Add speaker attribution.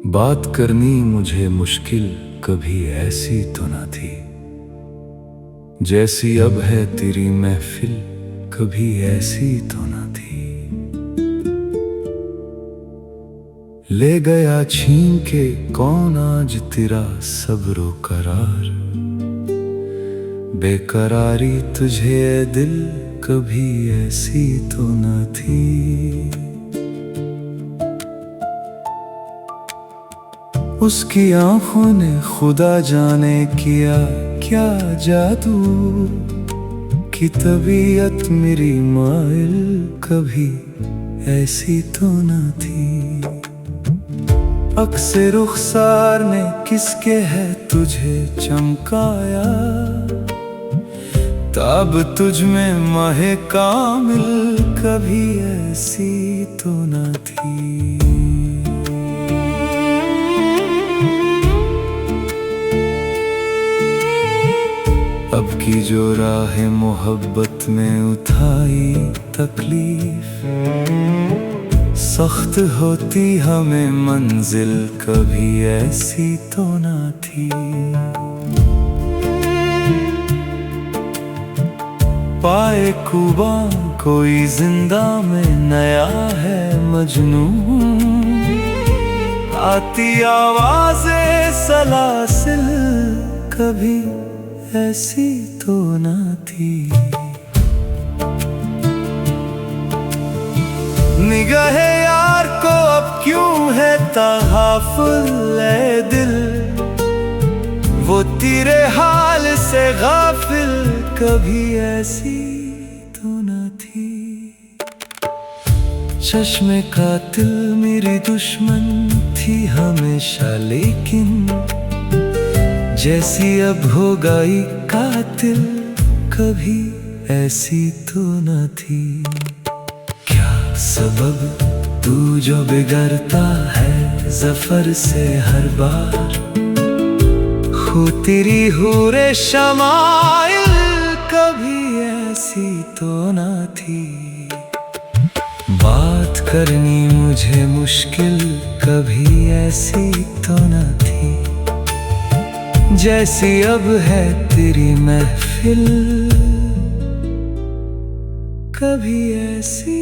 Speaker 1: बात करनी मुझे मुश्किल कभी ऐसी तो ना थी, जैसी अब है तेरी महफिल कभी ऐसी तो ना थी। ले गया छीन के कौन आज तेरा सब्रो करार, बेकरारी तुझे ए दिल कभी ऐसी तो न थी। उसकी आंखों ने खुदा जाने किया क्या जादू, कि तबीयत मेरी माइल कभी ऐसी तो न थी। अक्से रुखसार ने किसके है तुझे चमकाया, तब तुझ में माहे कामिल कभी ऐसी तो न थी। अब की जो राह मोहब्बत में उठाई तकलीफ, सख्त होती हमें मंजिल कभी ऐसी तो ना थी। पाए कुबा कोई जिंदा में नया है मजनू, आती आवाज़े सलासिल कभी ऐसी तो ना थी। निगाहे यार को अब क्यों है तगाफुल ए दिल, वो तेरे हाल से गाफिल कभी ऐसी तो ना थी। चश्मे कातिल मेरी दुश्मन थी हमेशा, लेकिन जैसी अब हो गई कातिल कभी ऐसी तो न थी। क्या सबब तू जो बिगड़ता है ज़फ़र से हर बार, हो तेरी हूरे शमाइल कभी ऐसी तो न थी। बात करनी मुझे मुश्किल कभी ऐसी तो न थी, जैसी अब है तेरी महफिल कभी ऐसी